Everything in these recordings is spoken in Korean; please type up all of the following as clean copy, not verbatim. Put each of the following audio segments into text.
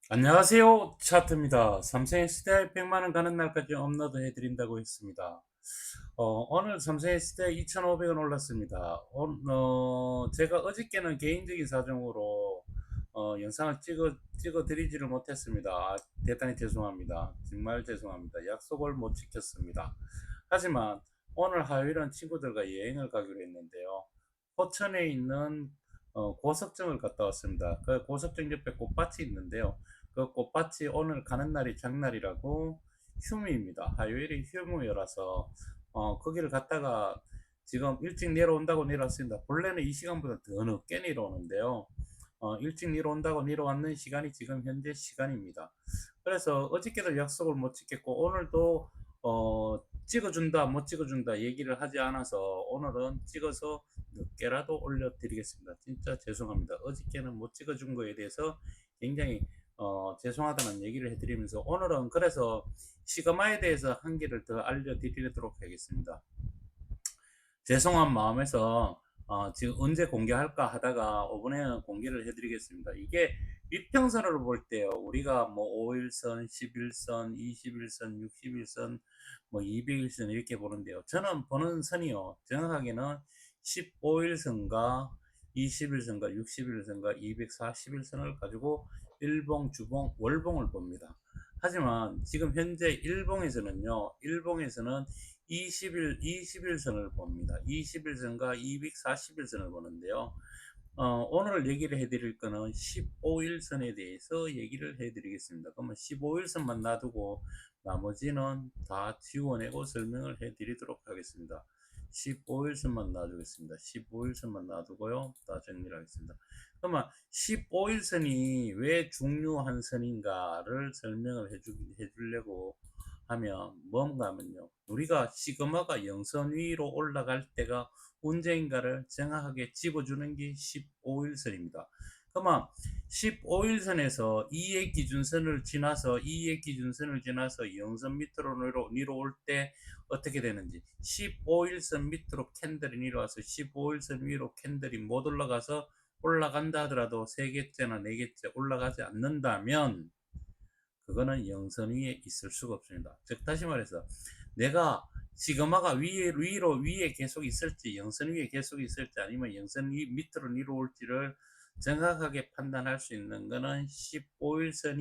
안녕하세요. 차트입니다. 삼성 SDI 100만원 가는 날까지 업로드 해드린다고 했습니다. 오늘 삼성 SDI 2,500원 올랐습니다. 제가 어저께는 개인적인 사정으로 영상을 찍어 드리지를 못했습니다. 대단히 죄송합니다. 정말 죄송합니다. 약속을 못 지켰습니다. 하지만 오늘 화요일은 친구들과 여행을 가기로 했는데요. 포천에 있는 고석정을 갔다 왔습니다. 그 고석정 옆에 꽃밭이 있는데요. 그 꽃밭이 오늘 가는 날이 장날이라고 휴무입니다. 화요일이 휴무여라서 거기를 갔다가 지금 일찍 내려온다고 내려왔습니다. 본래는 이 시간보다 더 늦게 내려오는데요. 일찍 내려온다고 내려왔는 시간이 지금 현재 시간입니다. 그래서 어저께도 약속을 못 지켰고 오늘도 찍어준다 못 찍어준다 얘기를 하지 않아서 오늘은 찍어서 늦게라도 올려드리겠습니다. 진짜 죄송합니다. 어저께는 못 찍어준 거에 대해서 굉장히 죄송하다는 얘기를 해드리면서 오늘은 그래서 시그마에 대해서 한 개를 더 알려드리도록 하겠습니다. 죄송한 마음에서 지금 언제 공개할까 하다가 이번에는 공개를 해드리겠습니다. 이게 위평선으로 볼 때요. 우리가 뭐 5일선, 11선, 21선, 61선, 뭐 200일선 이렇게 보는데요. 저는 보는 선이요. 정확하게는 15일선과 21선과 61선과 241선을 가지고 일봉, 주봉, 월봉을 봅니다. 하지만 지금 현재 일봉에서는 21선을 봅니다. 21선과 241선을 보는데요. 오늘 얘기를 해드릴 거는 15일선에 대해서 얘기를 해드리겠습니다. 그러면 15일선만 놔두고 나머지는 다 지워내고 설명을 해드리도록 하겠습니다. 15일선만 놔두겠습니다. 15일선만 놔두고요. 다 정리를 하겠습니다. 그러면 15일선이 왜 중요한 선인가를 설명을 해주려고 하면 뭔가 하면요. 우리가 시그마가 영선 위로 올라갈 때가 언제인가를 정확하게 집어주는 게 15일선입니다. 그러면 15일선에서 2의 기준선을 지나서 영선 밑으로 내려올 때 어떻게 되는지 15일선 밑으로 캔들이 내려와서 15일선 위로 캔들이 못 올라간다 하더라도 3개째나 4개째 올라가지 않는다면 그거는 영선 위에 있을 수가 없습니다. 즉 다시 말해서 내가 시그마가 위에 계속 있을지 영선 위에 계속 있을지 아니면 영선 밑으로 내려올지를 정확하게 판단할 수 있는 거는 15일선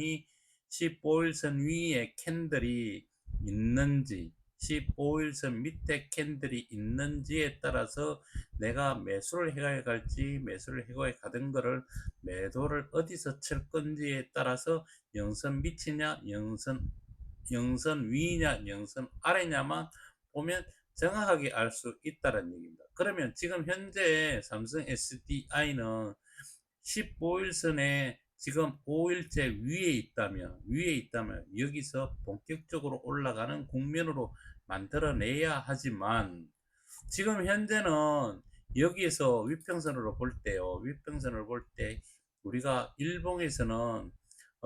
위에 캔들이 있는지 15일선 밑에 캔들이 있는지에 따라서 내가 매수를 해가야 갈지 매수를 해가야 가던 거를 매도를 어디서 칠 건지에 따라서 영선 밑이냐 영선 위냐 영선 아래냐만 보면 정확하게 알 수 있다는 얘기입니다. 그러면 지금 현재 삼성 SDI는 15일선에 지금 5일째 위에 있다면 여기서 본격적으로 올라가는 국면으로 만들어내야 하지만 지금 현재는 여기에서 위평선으로 볼 때요. 위평선을 볼 때 우리가 일봉에서는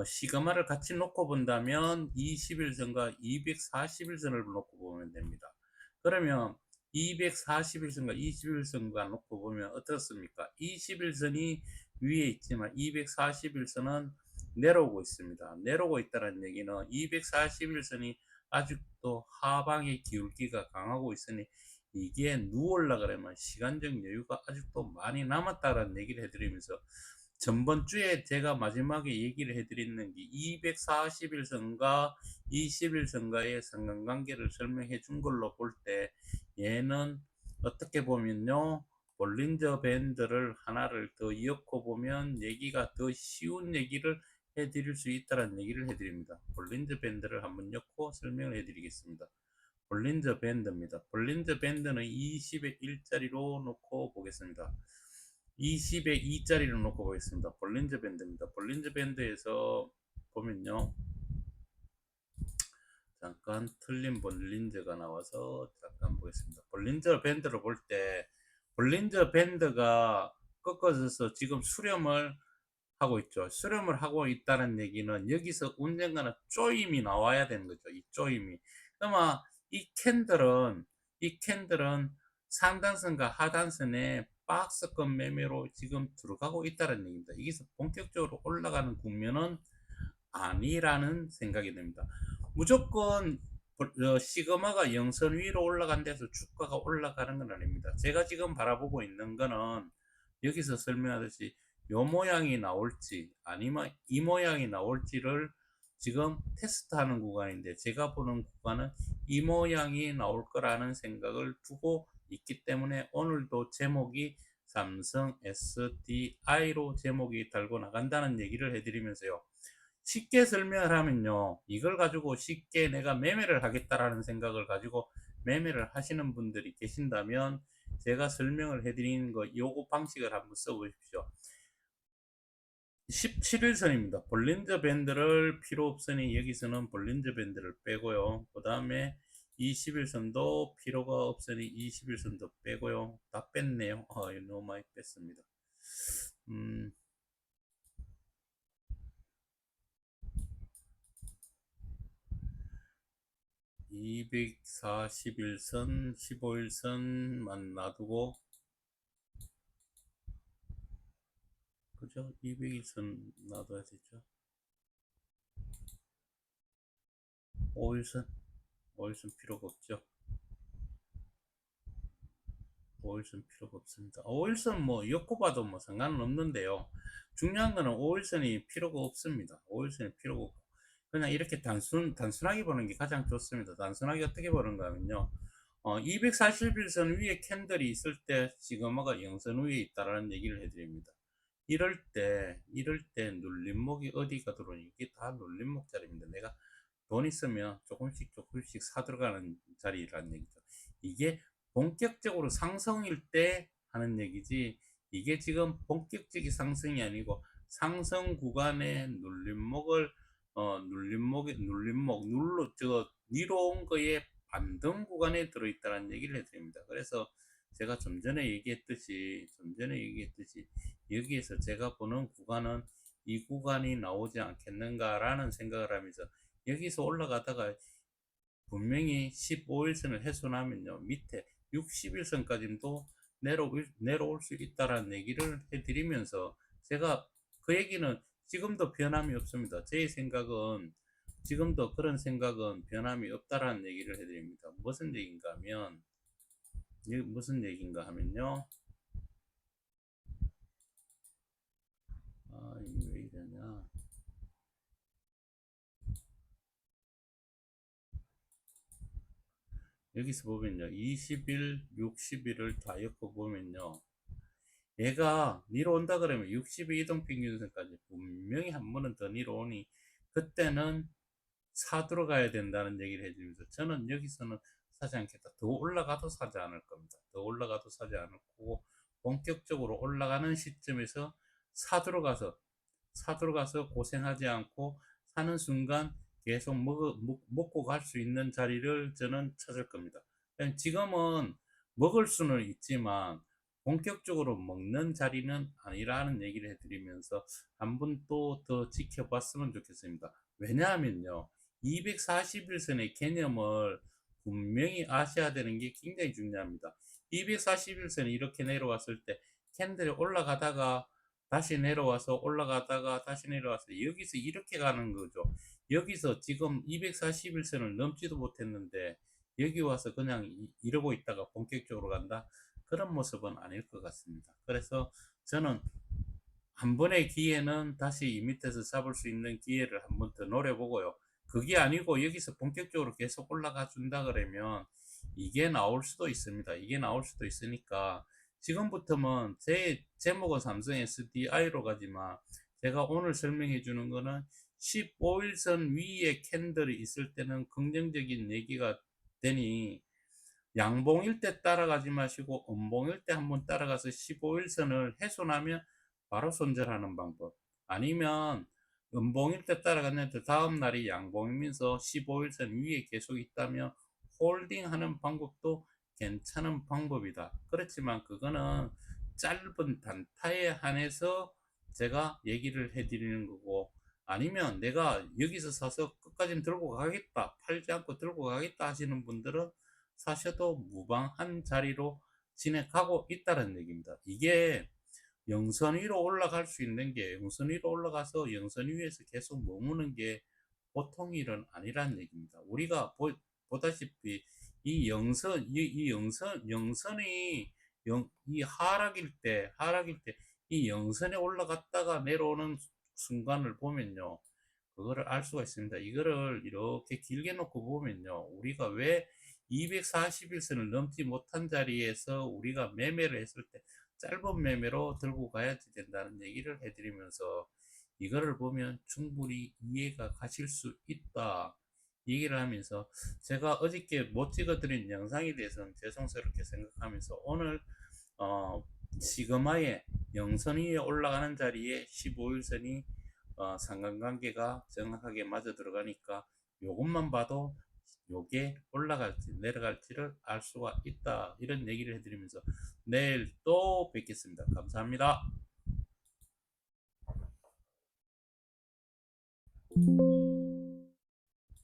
시그마를 같이 놓고 본다면 21선과 241선을 놓고 보면 됩니다. 그러면 241선과 21선과 놓고 보면 어떻습니까? 21선이 위에 있지만 241선은 내려오고 있습니다. 내려오고 있다는 얘기는 241선이 아직도 하방의 기울기가 강하고 있으니 이게 누올라 그러면 시간적 여유가 아직도 많이 남았다라는 얘기를 해드리면서 전번 주에 제가 마지막에 얘기를 해드리는 게 241선과 21선과의 상관관계를 설명해 준 걸로 볼 때 얘는 어떻게 보면요 볼린저 밴드를 하나를 더 엮어 보면 얘기가 더 쉬운 얘기를 해드릴 수 있다는 얘기를 해드립니다. 볼린저 밴드를 한번 엮고 설명을 해드리겠습니다. 볼린저 밴드입니다. 볼린저 밴드는 20의 1짜리로 놓고 보겠습니다. 20의 2짜리로 놓고 보겠습니다. 볼린저 밴드입니다. 볼린저 밴드에서 보면요. 잠깐 틀린 볼린저가 나와서 잠깐 보겠습니다. 볼린저 밴드를 볼 때 볼린저 밴드가 꺾어져서 지금 수렴을 하고 있죠. 수렴을 하고 있다는 얘기는 여기서 언젠가는 쪼임이 나와야 되는 거죠. 이 쪼임이. 그러면 이 캔들은 상단선과 하단선에 박스권 매매로 지금 들어가고 있다는 얘기입니다. 여기서 본격적으로 올라가는 국면은 아니라는 생각이 듭니다. 무조건 시그마가 영선 위로 올라간 데서 주가가 올라가는 건 아닙니다. 제가 지금 바라보고 있는 거는 여기서 설명하듯이 요 모양이 나올지 아니면 이 모양이 나올지를 지금 테스트하는 구간인데, 제가 보는 구간은 이 모양이 나올 거라는 생각을 두고 있기 때문에 오늘도 제목이 삼성 SDI로 제목이 달고 나간다는 얘기를 해드리면서요. 쉽게 설명을 하면요, 이걸 가지고 쉽게 내가 매매를 하겠다라는 생각을 가지고 매매를 하시는 분들이 계신다면 제가 설명을 해드리는 거 요거 방식을 한번 써보십시오. 17일선입니다. 볼린저 밴드를 필요 없으니 여기서는 볼린저 밴드를 빼고요. 그 다음에 21선도 필요가 없으니 21선도 빼고요. 다 뺐네요. 너무 많이 뺐습니다. 241선, 15일선만 놔두고, 그죠? 201선 놔둬야 되죠. 5일선, 5일선 필요가 없죠. 5일선 필요가 없습니다. 5일선 뭐 엮고 봐도 뭐 상관은 없는데요. 중요한 거는 5일선이 필요가 없습니다. 5일선이 필요가 없고 그냥 이렇게 단순하게 보는 게 가장 좋습니다. 단순하게 어떻게 보는가 하면요. 241선 위에 캔들이 있을 때 시그마가 영선 위에 있다라는 얘기를 해드립니다. 이럴 때 눌림목이 어디가 들어오니, 이게 다 눌림목 자리입니다. 내가 돈 있으면 조금씩 사 들어가는 자리라는 얘기죠. 이게 본격적으로 상승일 때 하는 얘기지, 이게 지금 본격적인 상승이 아니고 상승 구간의 눌림목을 눌림목 위로 온 거에 반등 구간에 들어있다는 얘기를 해드립니다. 그래서 제가 좀 전에 얘기했듯이 여기에서 제가 보는 구간은 이 구간이 나오지 않겠는가라는 생각을 하면서 여기서 올라가다가 분명히 15일선을 훼손하면요, 밑에 60일선까지도 내려올 수 있다라는 얘기를 해드리면서, 제가 그 얘기는 지금도 변함이 없습니다. 제 생각은 지금도 그런 생각은 변함이 없다라는 얘기를 해드립니다. 무슨 얘기인가 하면요. 이게 왜 이러냐. 여기서 보면요, 20일, 60일을 다 엮어 보면요, 얘가 내려온다 그러면 60일 이동평균선까지 분명히 한 번은 더 내려오니 그때는 사 들어가야 된다는 얘기를 해주면서, 저는 여기서는 사지 않겠다. 더 올라가도 사지 않을 겁니다. 더 올라가도 사지 않을 거고, 본격적으로 올라가는 시점에서 사 들어가서 고생하지 않고 사는 순간 계속 먹고 갈 수 있는 자리를 저는 찾을 겁니다. 지금은 먹을 수는 있지만 본격적으로 먹는 자리는 아니라는 얘기를 해드리면서 한 번 또 더 지켜봤으면 좋겠습니다. 왜냐하면요, 241선의 개념을 분명히 아셔야 되는 게 굉장히 중요합니다. 241선이 이렇게 내려왔을 때 캔들이 올라가다가 다시 내려와서 올라가다가 다시 내려와서 여기서 이렇게 가는 거죠. 여기서 지금 241선을 넘지도 못했는데 여기 와서 그냥 이러고 있다가 본격적으로 간다, 그런 모습은 아닐 것 같습니다. 그래서 저는 한 번의 기회는 다시 이 밑에서 잡을 수 있는 기회를 한 번 더 노려보고요. 그게 아니고 여기서 본격적으로 계속 올라가 준다 그러면 이게 나올 수도 있습니다. 이게 나올 수도 있으니까 지금부터는 제 제목은 삼성 SDI로 가지만 제가 오늘 설명해 주는 거는 15일선 위에 캔들이 있을 때는 긍정적인 얘기가 되니, 양봉일 때 따라가지 마시고 음봉일 때 한번 따라가서 15일선을 훼손하면 바로 손절하는 방법, 아니면 음봉일 때 따라갔는데 다음 날이 양봉이면서 15일선 위에 계속 있다면 홀딩하는 방법도 괜찮은 방법이다. 그렇지만 그거는 짧은 단타에 한해서 제가 얘기를 해드리는 거고, 아니면 내가 여기서 사서 끝까지 들고 가겠다, 팔지 않고 들고 가겠다 하시는 분들은 사셔도 무방한 자리로 진행하고 있다는 얘기입니다. 이게 영선 위로 올라갈 수 있는 게 영선 위로 올라가서 영선 위에서 계속 머무는 게 보통 일은 아니란 얘기입니다. 우리가 보다시피 이 영선, 이 영선이 이 하락일 때 이 영선에 올라갔다가 내려오는 순간을 보면요. 그거를 알 수가 있습니다. 이거를 이렇게 길게 놓고 보면요. 우리가 왜 241선을 넘지 못한 자리에서 우리가 매매를 했을 때 짧은 매매로 들고 가야 된다는 얘기를 해드리면서 이거를 보면 충분히 이해가 가실 수 있다 얘기를 하면서 제가 어저께 못 찍어드린 영상에 대해서는 죄송스럽게 생각하면서 오늘 시그마의 영선 위에 올라가는 자리에 15일선이 상관관계가 정확하게 맞아 들어가니까 요것만 봐도 요게 올라갈지 내려갈지를 알 수가 있다 이런 얘기를 해드리면서 내일 또 뵙겠습니다. 감사합니다.